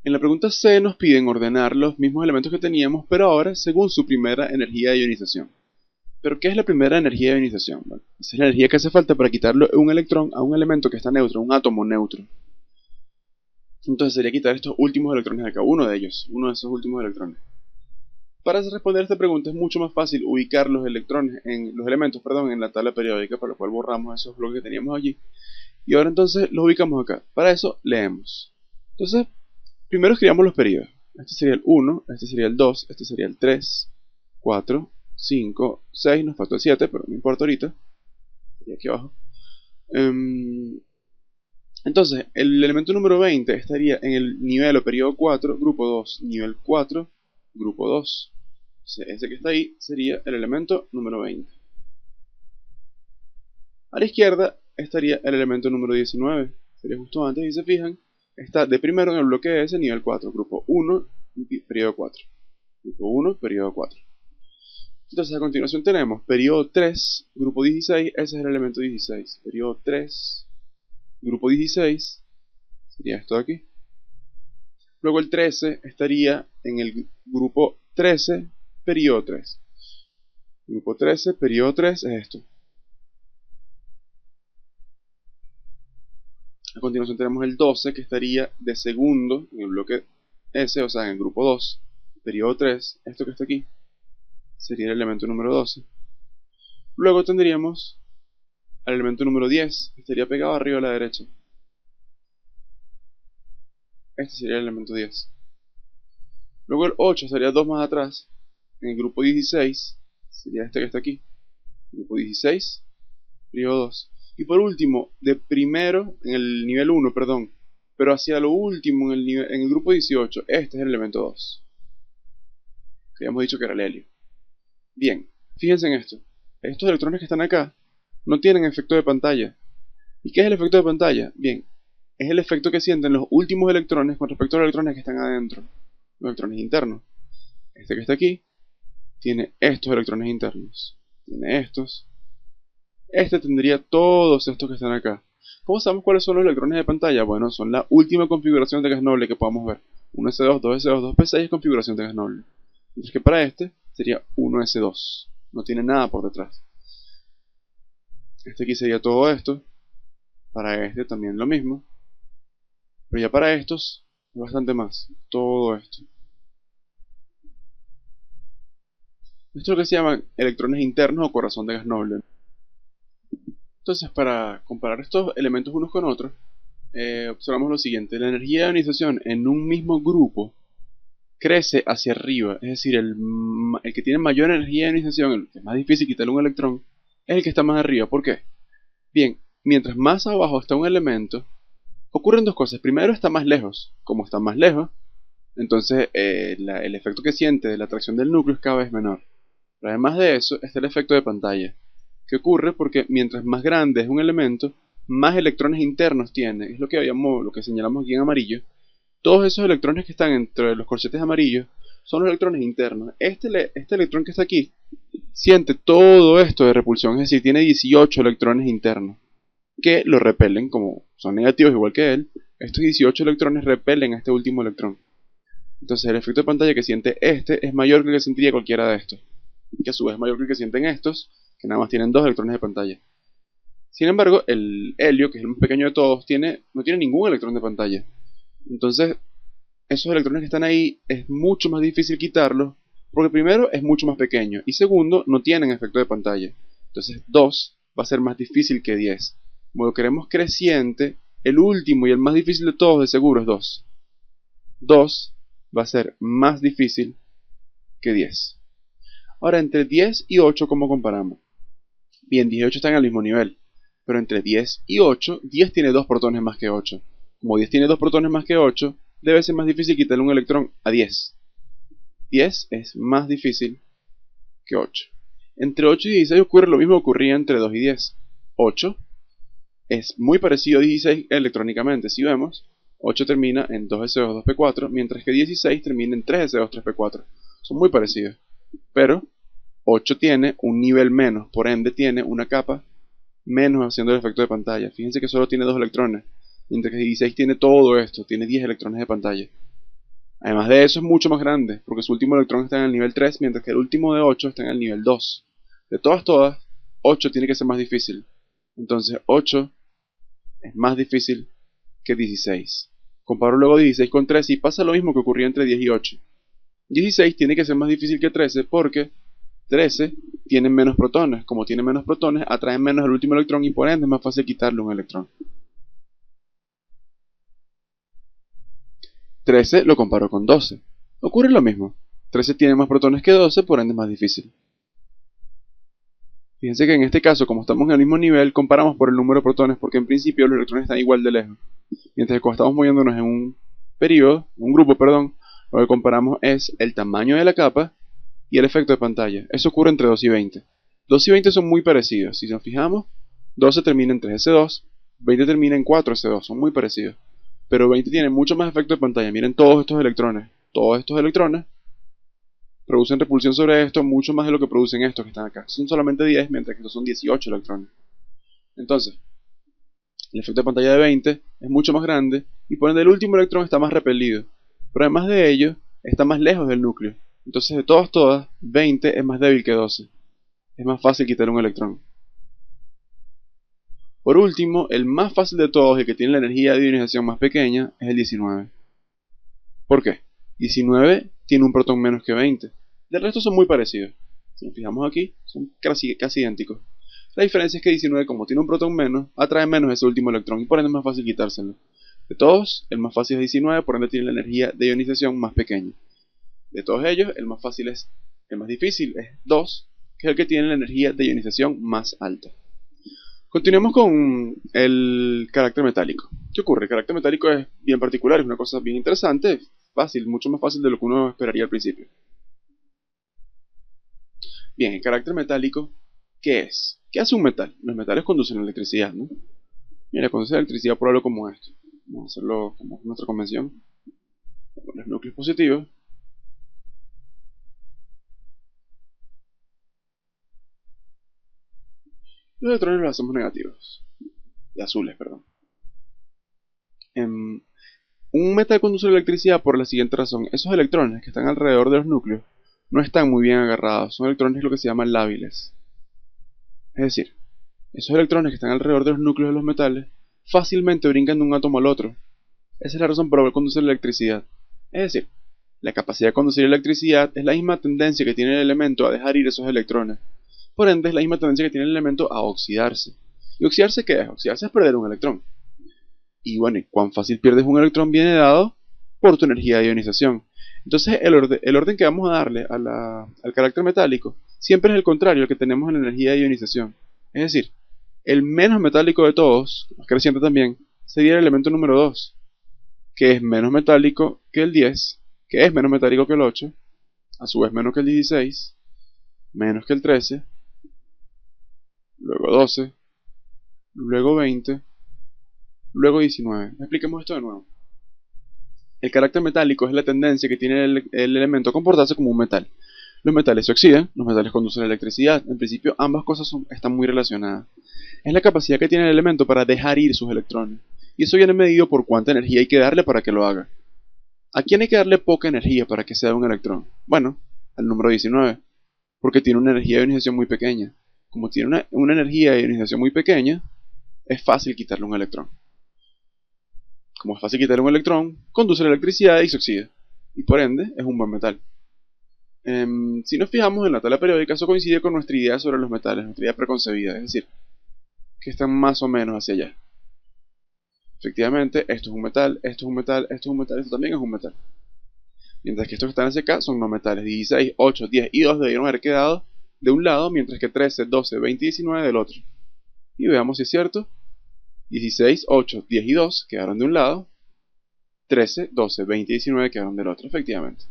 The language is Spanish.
En la pregunta C nos piden ordenar los mismos elementos que teníamos, pero ahora según su primera energía de ionización. ¿Pero qué es la primera energía de ionización? Bueno, esa es la energía que hace falta para quitarle un electrón a un elemento que está neutro, un átomo neutro. Entonces sería quitar estos últimos electrones de acá, uno de esos últimos electrones. Para responder esta pregunta es mucho más fácil ubicar los elementos, en la tabla periódica, para lo cual borramos esos bloques que teníamos allí. Y ahora entonces los ubicamos acá. Para eso leemos. Entonces, primero escribamos los periodos. Este sería el 1, este sería el 2, este sería el 3, 4, 5, 6, nos faltó el 7, pero no importa ahorita. Y aquí abajo. Entonces, el elemento número 20 estaría en el nivel o periodo 4, grupo 2, nivel 4, grupo 2. Ese que está ahí sería el elemento número 20. A la izquierda estaría el elemento número 19. Sería justo antes, y se fijan, está de primero en el bloque S, nivel 4, grupo 1, periodo 4. Grupo 1, periodo 4. Entonces a continuación tenemos periodo 3, grupo 16, ese es el elemento 16. Periodo 3, grupo 16, sería esto de aquí. Luego el 13 estaría en el grupo 13, periodo 3. Grupo 13, periodo 3 es esto. A continuación tenemos el 12 que estaría de segundo en el bloque S, o sea en el grupo 2, periodo 3, esto que está aquí, sería el elemento número 12. Luego tendríamos al elemento número 10, que estaría pegado arriba a la derecha. Este sería el elemento 10. Luego el 8 estaría 2 más atrás, en el grupo 16, sería este que está aquí, grupo 16, periodo 2. Y por último, de primero, en el nivel 1, perdón, pero hacia lo último, en el grupo 18, este es el elemento 2. Que habíamos dicho que era el helio. Bien, fíjense en esto. Estos electrones que están acá no tienen efecto de pantalla. ¿Y qué es el efecto de pantalla? Bien, es el efecto que sienten los últimos electrones con respecto a los electrones que están adentro, los electrones internos. Este que está aquí tiene estos electrones internos, tiene estos. Este tendría todos estos que están acá. ¿Cómo sabemos cuáles son los electrones de pantalla? Bueno, son la última configuración de gas noble que podamos ver. 1s2, 2s2, 2p6 es configuración de gas noble. Mientras que para este sería 1s2. No tiene nada por detrás. Este aquí sería todo esto. Para este también lo mismo. Pero ya para estos es bastante más. Todo esto. Esto es lo que se llaman electrones internos o corazón de gas noble. Entonces, para comparar estos elementos unos con otros, observamos lo siguiente. La energía de ionización en un mismo grupo crece hacia arriba. Es decir, el que tiene mayor energía de ionización, el que es más difícil quitarle un electrón, es el que está más arriba. ¿Por qué? Bien, mientras más abajo está un elemento, ocurren dos cosas. Primero, está más lejos. Como está más lejos, entonces el efecto que siente de la atracción del núcleo es cada vez menor. Pero además de eso, está el efecto de pantalla, que ocurre porque mientras más grande es un elemento, más electrones internos tiene. Es lo que señalamos aquí en amarillo. Todos esos electrones que están entre los corchetes amarillos son los electrones internos. Este electrón que está aquí siente todo esto de repulsión, es decir, tiene 18 electrones internos que lo repelen, como son negativos igual que él. Estos 18 electrones repelen a este último electrón. Entonces el efecto de pantalla que siente este es mayor que el que sentiría cualquiera de estos, que a su vez es mayor que el que sienten estos, que nada más tienen 2 electrones de pantalla. Sin embargo, el helio, que es el más pequeño de todos, no tiene ningún electrón de pantalla. Entonces, esos electrones que están ahí es mucho más difícil quitarlos, porque primero es mucho más pequeño, y segundo, no tienen efecto de pantalla. Entonces 2 va a ser más difícil que 10. Como lo queremos creciente, el último y el más difícil de todos de seguro es 2. 2 va a ser más difícil que 10. Ahora, entre 10 y 8, ¿cómo comparamos? Bien, 10 y 8 están al mismo nivel, pero entre 10 y 8, 10 tiene 2 protones más que 8. Como 10 tiene 2 protones más que 8, debe ser más difícil quitarle un electrón a 10. 10 es más difícil que 8. Entre 8 y 16 ocurre lo mismo que ocurría entre 2 y 10. 8 es muy parecido a 16 electrónicamente. Si vemos, 8 termina en 2s2, 2p4, mientras que 16 termina en 3s2, 3p4. Son muy parecidos. Pero 8 tiene un nivel menos, por ende tiene una capa menos haciendo el efecto de pantalla. Fíjense que solo tiene 2 electrones, mientras que 16 tiene todo esto, tiene 10 electrones de pantalla. Además de eso es mucho más grande, porque su último electrón está en el nivel 3, mientras que el último de 8 está en el nivel 2. De todas, 8 tiene que ser más difícil. Entonces 8 es más difícil que 16. Comparo luego 16 con 13 y pasa lo mismo que ocurría entre 10 y 8. 16 tiene que ser más difícil que 13 porque 13 tiene menos protones. Como tiene menos protones, atrae menos el último electrón y por ende es más fácil quitarle un electrón. 13 lo comparo con 12. Ocurre lo mismo. 13 tiene más protones que 12, por ende es más difícil. Fíjense que en este caso, como estamos en el mismo nivel, comparamos por el número de protones porque en principio los electrones están igual de lejos. Mientras que cuando estamos moviéndonos en un grupo, lo que comparamos es el tamaño de la capa y el efecto de pantalla. Eso ocurre entre 2 y 20. 2 y 20 son muy parecidos. Si nos fijamos, 12 termina en 3s2, 20 termina en 4s2, son muy parecidos. Pero 20 tiene mucho más efecto de pantalla. Miren todos estos electrones. Todos estos electrones producen repulsión sobre esto mucho más de lo que producen estos que están acá. Son solamente 10, mientras que estos son 18 electrones. Entonces, el efecto de pantalla de 20 es mucho más grande y por ende el último electrón está más repelido. Pero además de ello, está más lejos del núcleo. Entonces, de todas, 20 es más débil que 12. Es más fácil quitar un electrón. Por último, el más fácil de todos y el que tiene la energía de ionización más pequeña es el 19. ¿Por qué? 19 tiene un protón menos que 20. Del resto son muy parecidos. Si nos fijamos aquí, son casi idénticos. La diferencia es que 19, como tiene un protón menos, atrae menos ese último electrón y por ende es más fácil quitárselo. De todos, el más fácil es 19, por ende tiene la energía de ionización más pequeña. De todos ellos, el más difícil es 2, que es el que tiene la energía de ionización más alta. Continuemos con el carácter metálico. ¿Qué ocurre? El carácter metálico es bien particular, es una cosa bien interesante, fácil, mucho más fácil de lo que uno esperaría al principio. Bien, el carácter metálico, ¿qué es? ¿Qué hace un metal? Los metales conducen electricidad, ¿no? Mira, conduce electricidad por algo como esto. Vamos a hacerlo como nuestra convención. Con los núcleos positivos. Los electrones los hacemos negativos. De azules, perdón. Un metal conduce electricidad por la siguiente razón. Esos electrones que están alrededor de los núcleos no están muy bien agarrados. Son electrones lo que se llaman lábiles. Es decir, esos electrones que están alrededor de los núcleos de los metales fácilmente brincan de un átomo al otro. Esa es la razón por la cual conduce la electricidad. Es decir, la capacidad de conducir electricidad es la misma tendencia que tiene el elemento a dejar ir esos electrones. Por ende, es la misma tendencia que tiene el elemento a oxidarse. ¿Y oxidarse qué es? Oxidarse es perder un electrón. Y bueno, cuán fácil pierdes un electrón viene dado por tu energía de ionización. Entonces, el orden que vamos a darle al carácter metálico siempre es el contrario al que tenemos en la energía de ionización. Es decir, el menos metálico de todos, más creciente también, sería el elemento número 2, que es menos metálico que el 10, que es menos metálico que el 8, a su vez menos que el 16, menos que el 13, luego 12, luego 20, luego 19. Expliquemos esto de nuevo. El carácter metálico es la tendencia que tiene el elemento a comportarse como un metal. Los metales se oxidan, los metales conducen electricidad. En principio, ambas cosas están muy relacionadas. Es la capacidad que tiene el elemento para dejar ir sus electrones. Y eso viene medido por cuánta energía hay que darle para que lo haga. ¿A quién hay que darle poca energía para que sea un electrón? Bueno, al número 19, porque tiene una energía de ionización muy pequeña. Como tiene una energía de ionización muy pequeña, es fácil quitarle un electrón. Como es fácil quitarle un electrón, conduce la electricidad y se oxida. Y por ende, es un buen metal. Si nos fijamos en la tabla periódica, eso coincide con nuestra idea sobre los metales, nuestra idea preconcebida, es decir, que están más o menos hacia allá. Efectivamente, esto es un metal, esto es un metal, esto es un metal, esto también es un metal. Mientras que estos que están hacia acá son no metales. 16, 8, 10 y 2 debieron haber quedado de un lado, mientras que 13, 12, 20 y 19 del otro. Y veamos si es cierto. 16, 8, 10 y 2 quedaron de un lado. 13, 12, 20 y 19 quedaron del otro, efectivamente.